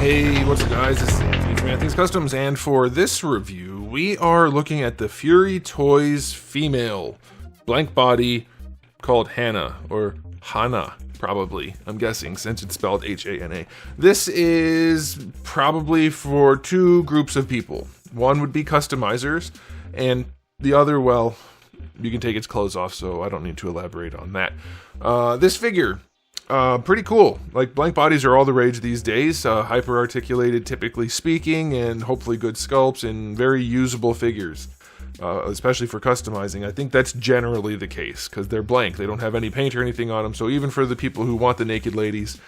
Hey, what's up guys, this is Anthony from Anthony's Customs, and for this review, we are looking at the Fury Toys female blank body called Hana, or Hana, probably, I'm guessing, since it's spelled H-A-N-A. This is probably for two groups of people. One would be customizers, and the other, well, you can take its clothes off, so I don't need to elaborate on that. This figure, pretty cool. Like, blank bodies are all the rage these days. Hyper articulated, typically speaking, and hopefully good sculpts and very usable figures, especially for customizing. I think that's generally the case because they're blank. They don't have any paint or anything on them. So even for the people who want the naked ladies,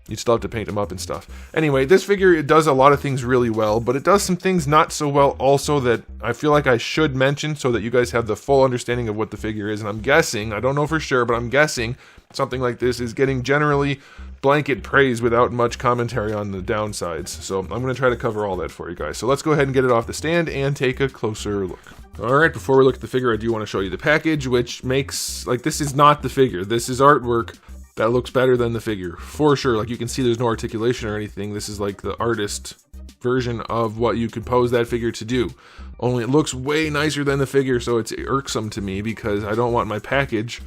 you still have to paint them up and stuff. Anyway, this figure, it does a lot of things really well, but it does some things not so well also that I feel like I should mention so that you guys have the full understanding of what the figure is. And I'm guessing, I don't know for sure, but I'm guessing something like this is getting generally blanket praise without much commentary on the downsides. So I'm going to try to cover all that for you guys. So let's go ahead and get it off the stand and take a closer look. Alright, before we look at the figure, I do want to show you the package, which makes, like, this is not the figure. This is artwork that looks better than the figure, for sure. Like, you can see there's no articulation or anything. This is like the artist version of what you could pose that figure to do. Only it looks way nicer than the figure, so it's irksome to me because I don't want my package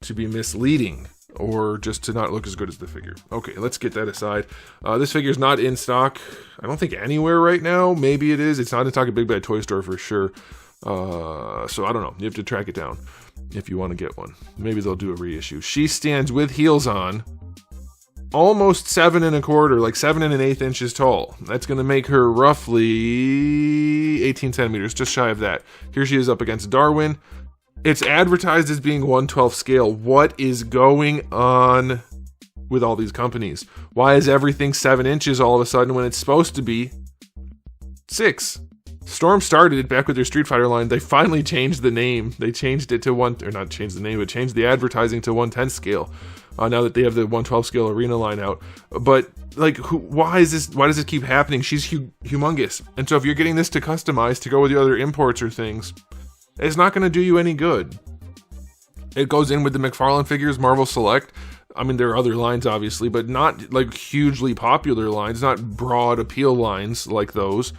to be misleading or just to not look as good as the figure. Okay, let's get that aside. This figure is not in stock, I don't think anywhere right now. Maybe it is. It's not in stock at Big Bad Toy Store for sure. So I don't know. You have to track it down if you want to get one. Maybe they'll do a reissue. She stands with heels on, almost 7 1/4, like 7 1/8 inches tall. That's going to make her roughly 18 centimeters, just shy of that. Here she is up against Darwin. It's advertised as being 1/12 scale. What is going on with all these companies? Why is everything 7 inches all of a sudden when it's supposed to be 6? Storm started back with their Street Fighter line. They finally changed the name. They changed it to not changed the name, but changed the advertising to 1/10 scale. Now that they have the 1/12 scale arena line out. But like, why does this keep happening? She's humongous, and so if you're getting this to customize to go with the other imports or things, it's not going to do you any good. It goes in with the McFarlane figures, Marvel Select. I mean, there are other lines obviously, but not like hugely popular lines, not broad appeal lines like those.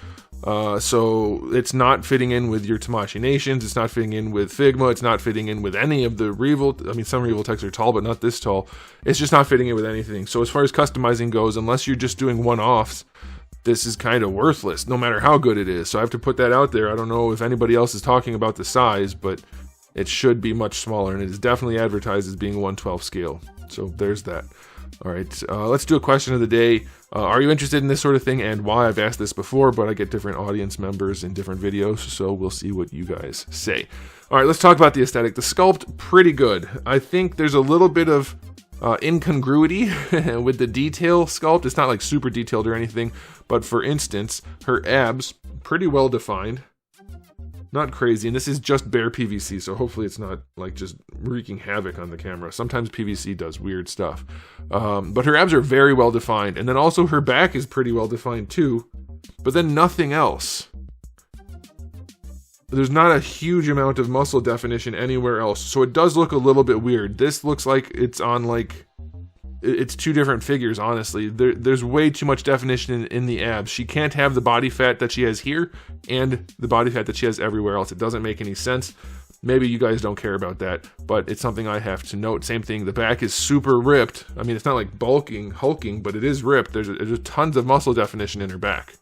So it's not fitting in with your Tamashii Nations, it's not fitting in with Figma, it's not fitting in with any of the Revolt. I mean, some Revolt techs are tall, but not this tall. It's just not fitting in with anything. So as far as customizing goes, unless you're just doing one-offs, this is kind of worthless, no matter how good it is. So I have to put that out there. I don't know if anybody else is talking about the size, but it should be much smaller, and it is definitely advertised as being 1/12 scale. So there's that. All right, let's do a question of the day. Are you interested in this sort of thing, and why? I've asked this before, but I get different audience members in different videos, so we'll see what you guys say. All right, let's talk about the aesthetic. The sculpt, pretty good. I think there's a little bit of incongruity with the detail sculpt. It's not like super detailed or anything, but for instance, her abs, pretty well defined. Not crazy, and this is just bare PVC, so hopefully it's not like just wreaking havoc on the camera. Sometimes PVC does weird stuff. But her abs are very well defined, and then also her back is pretty well defined too, but then nothing else. There's not a huge amount of muscle definition anywhere else, so it does look a little bit weird. This looks like it's on like, it's two different figures, honestly. There's way too much definition in the abs. She can't have the body fat that she has here and the body fat that she has everywhere else. It doesn't make any sense. Maybe you guys don't care about that, but it's something I have to note. Same thing, the back is super ripped. I mean, it's not like hulking, but it is ripped. There's tons of muscle definition in her back.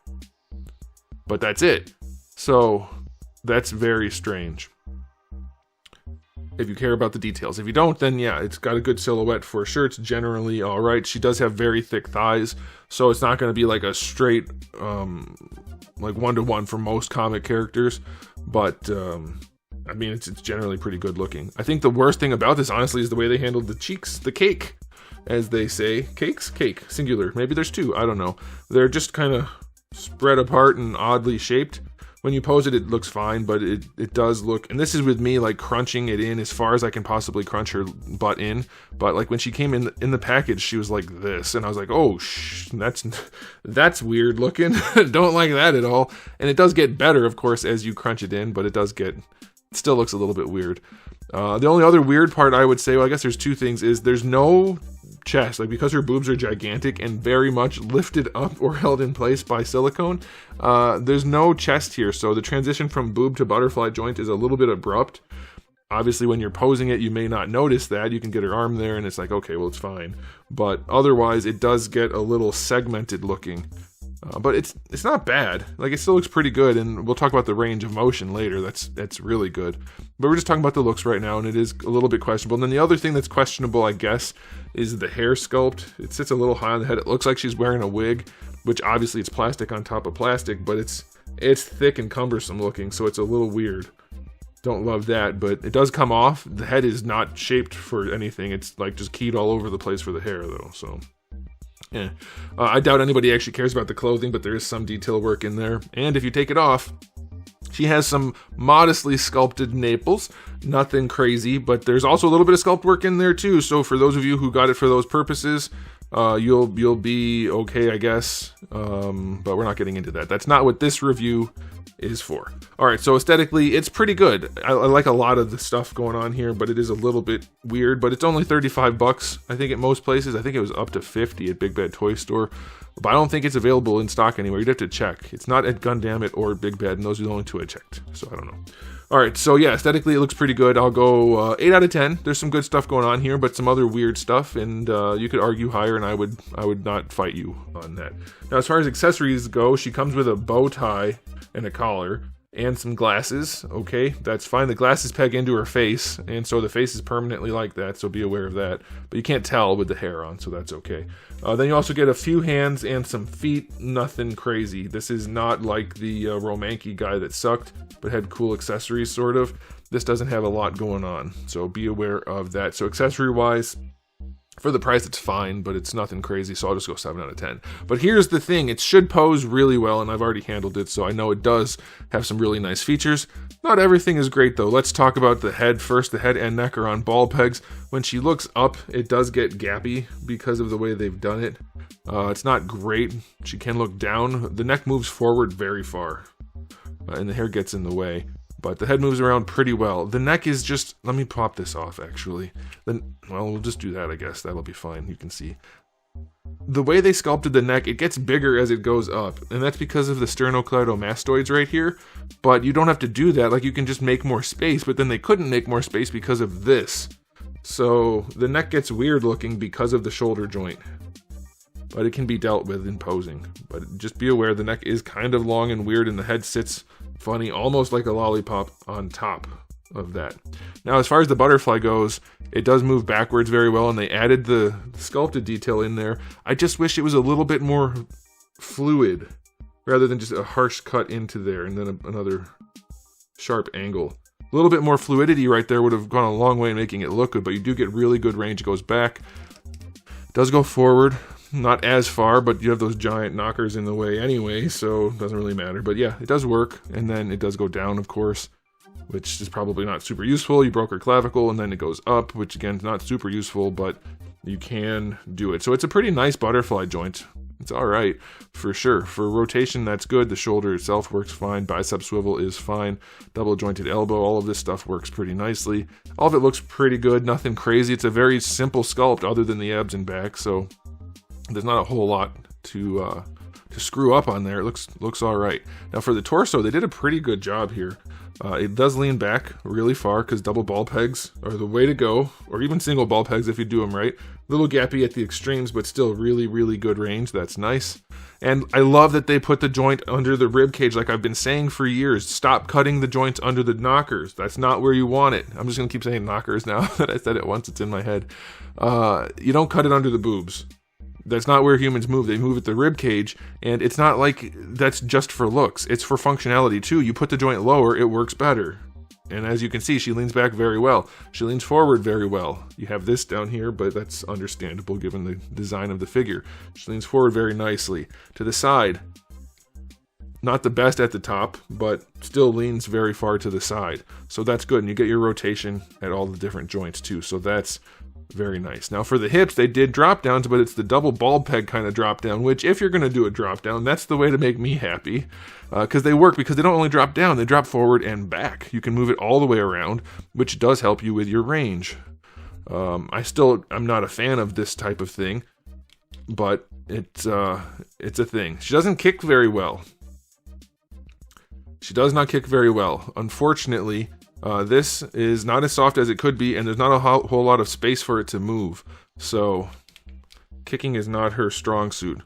But that's it. So that's very strange. If you care about the details. If you don't, then yeah, it's got a good silhouette for sure. It's generally all right. She does have very thick thighs, so it's not going to be like a straight, like 1-to-1 for most comic characters. But I mean, it's generally pretty good looking. I think the worst thing about this, honestly, is the way they handled the cheeks, the cake, as they say. Cake, singular. Maybe there's two. I don't know. They're just kind of spread apart and oddly shaped. When you pose it, it looks fine, but it does look, and this is with me like crunching it in as far as I can possibly crunch her butt in, but like when she came in the package, she was like this, and I was like, oh, that's weird looking. Don't like that at all. And it does get better, of course, as you crunch it in, but it still looks a little bit weird. The only other weird part I would say, well, I guess there's two things, is there's no chest. Like, because her boobs are gigantic and very much lifted up or held in place by silicone, there's no chest here. So the transition from boob to butterfly joint is a little bit abrupt. Obviously, when you're posing it, you may not notice that. You can get her arm there and it's like, okay, well, it's fine. But otherwise, it does get a little segmented looking. But it's not bad. Like, it still looks pretty good, and we'll talk about the range of motion later. That's really good. But we're just talking about the looks right now, and it is a little bit questionable. And then the other thing that's questionable, I guess, is the hair sculpt. It sits a little high on the head. It looks like she's wearing a wig, which obviously it's plastic on top of plastic, but it's thick and cumbersome looking, so it's a little weird. Don't love that, but it does come off. The head is not shaped for anything. It's like just keyed all over the place for the hair, though, so... yeah. I doubt anybody actually cares about the clothing, but there is some detail work in there. And if you take it off, she has some modestly sculpted naples. Nothing crazy, but there's also a little bit of sculpt work in there too. So for those of you who got it for those purposes, you'll be okay, I guess. But we're not getting into that. That's not what this review is for. Alright, so aesthetically, it's pretty good. I like a lot of the stuff going on here, but it is a little bit weird. But it's only $35, I think, at most places. I think it was up to $50 at Big Bad Toy Store. But I don't think it's available in stock anywhere. You'd have to check. It's not at Gundam or Big Bad, and those are the only two I checked. So I don't know. Alright, so yeah, aesthetically it looks pretty good. I'll go 8 out of 10. There's some good stuff going on here, but some other weird stuff, and you could argue higher, and I would not fight you on that. Now, as far as accessories go, she comes with a bow tie and a collar, and some glasses. Okay, that's fine. The glasses peg into her face, and so the face is permanently like that, so be aware of that. But you can't tell with the hair on, so that's okay. Then you also get a few hands and some feet. Nothing crazy. This is not like the Romanki guy that sucked, but had cool accessories, sort of. This doesn't have a lot going on, so be aware of that. So accessory-wise, for the price, it's fine, but it's nothing crazy, so I'll just go 7 out of 10. But here's the thing. It should pose really well, and I've already handled it, so I know it does have some really nice features. Not everything is great, though. Let's talk about the head first. The head and neck are on ball pegs. When she looks up, it does get gappy because of the way they've done it. It's not great. She can look down. The neck moves forward very far, and the hair gets in the way. But the head moves around pretty well. The neck is just... let me pop this off, actually. Then, well, we'll just do that, I guess. That'll be fine. You can see. The way they sculpted the neck, it gets bigger as it goes up. And that's because of the sternocleidomastoids right here. But you don't have to do that. Like, you can just make more space. But then they couldn't make more space because of this. So, the neck gets weird looking because of the shoulder joint. But it can be dealt with in posing. But just be aware, the neck is kind of long and weird, and the head sits funny, almost like a lollipop on top of that. Now, as far as the butterfly goes, it does move backwards very well, and they added the sculpted detail in there. I just wish it was a little bit more fluid, rather than just a harsh cut into there, and then another sharp angle. A little bit more fluidity right there would have gone a long way in making it look good, but you do get really good range. It goes back, it does go forward. Not as far, but you have those giant knockers in the way anyway, so it doesn't really matter. But yeah, it does work, and then it does go down, of course, which is probably not super useful. You broke her clavicle, and then it goes up, which again is not super useful, but you can do it. So it's a pretty nice butterfly joint. It's alright, for sure. For rotation, that's good. The shoulder itself works fine. Bicep swivel is fine. Double jointed elbow, all of this stuff works pretty nicely. All of it looks pretty good, nothing crazy. It's a very simple sculpt other than the abs and back, so there's not a whole lot to screw up on there. It looks all right. Now for the torso, they did a pretty good job here. It does lean back really far because double ball pegs are the way to go, or even single ball pegs if you do them right. A little gappy at the extremes, but still really, really good range. That's nice. And I love that they put the joint under the rib cage, like I've been saying for years. Stop cutting the joints under the knockers. That's not where you want it. I'm just going to keep saying knockers now that I said it once. It's in my head. You don't cut it under the boobs. That's not where humans move. They move at the rib cage, and it's not like that's just for looks. It's for functionality too. You put the joint lower, it works better. And as you can see, she leans back very well. She leans forward very well. You have this down here, but that's understandable given the design of the figure. She leans forward very nicely. To the side, not the best at the top, but still leans very far to the side. So that's good, and you get your rotation at all the different joints too. So that's very nice. Now for the hips, they did drop downs, but it's the double ball peg kind of drop down, which if you're going to do a drop down, that's the way to make me happy, because they work, because they don't only drop down, they drop forward and back. You can move it all the way around, which does help you with your range. I'm not a fan of this type of thing, but it's a thing. She doesn't kick very well. She does not kick very well. Unfortunately, this is not as soft as it could be, and there's not a whole lot of space for it to move. So, kicking is not her strong suit,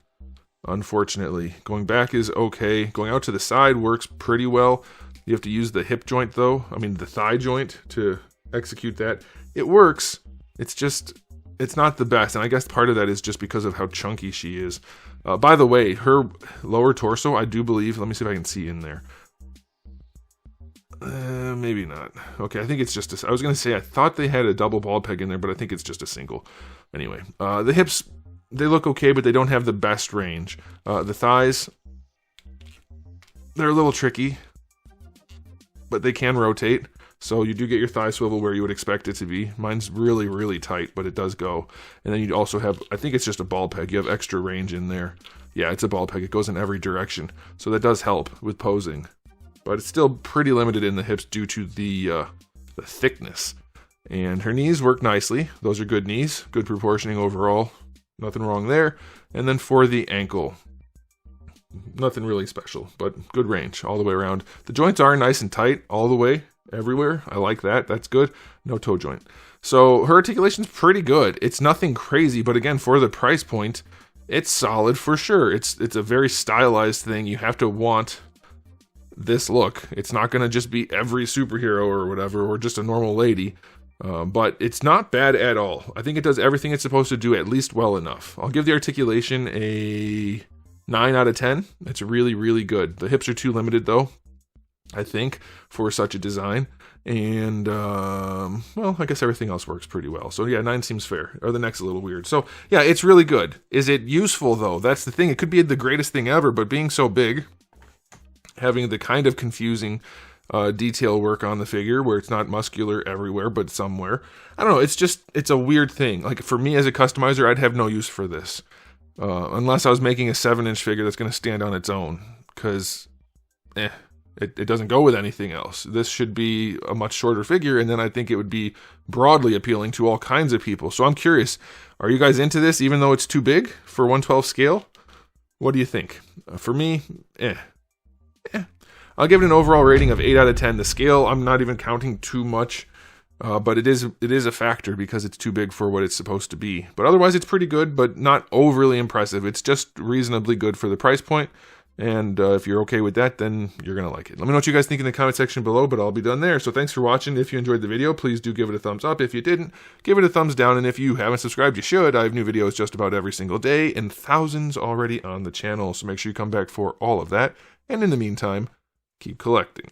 unfortunately. Going back is okay. Going out to the side works pretty well. You have to use the hip joint, though. I mean, the thigh joint to execute that. It works. It's not the best, and I guess part of that is just because of how chunky she is. By the way, her lower torso, I do believe, let me see if I can see in there. Maybe not. Okay, I think it's just I was going to say I thought they had a double ball peg in there, but I think it's just a single. Anyway, the hips, they look okay, but they don't have the best range. The thighs, they're a little tricky, but they can rotate. So you do get your thigh swivel where you would expect it to be. Mine's really, really tight, but it does go. And then you also have, I think it's just a ball peg. You have extra range in there. Yeah, it's a ball peg. It goes in every direction. So that does help with posing. But it's still pretty limited in the hips due to the thickness. And her knees work nicely. Those are good knees. Good proportioning overall. Nothing wrong there. And then for the ankle, nothing really special, but good range all the way around. The joints are nice and tight all the way, everywhere. I like that. That's good. No toe joint. So her articulation's pretty good. It's nothing crazy, but again, for the price point, it's solid for sure. It's a very stylized thing. You have to want this look. It's not going to just be every superhero or whatever, or just a normal lady. But it's not bad at all. I think it does everything it's supposed to do, at least well enough. I'll give the articulation a 9 out of 10. It's really, really good. The hips are too limited, though, I think, for such a design. And, well, I guess everything else works pretty well. So, yeah, 9 seems fair. Or the neck's a little weird. So, yeah, it's really good. Is it useful, though? That's the thing. It could be the greatest thing ever, but being so big, having the kind of confusing detail work on the figure where it's not muscular everywhere but somewhere, I don't know, it's a weird thing. Like, for me as a customizer, I'd have no use for this unless I was making a 7-inch figure that's going to stand on its own, because it doesn't go with anything else. This should be a much shorter figure, and then I think it would be broadly appealing to all kinds of people. So I'm curious, are you guys into this even though it's too big for 1/12 scale? What do you think? For me, I'll give it an overall rating of 8 out of 10. The scale, I'm not even counting too much, but it is a factor because it's too big for what it's supposed to be. But otherwise, it's pretty good, but not overly impressive. It's just reasonably good for the price point, and if you're okay with that, then you're going to like it. Let me know what you guys think in the comment section below, but I'll be done there. So thanks for watching. If you enjoyed the video, please do give it a thumbs up. If you didn't, give it a thumbs down, and if you haven't subscribed, you should. I have new videos just about every single day, and thousands already on the channel, so make sure you come back for all of that. And in the meantime, keep collecting.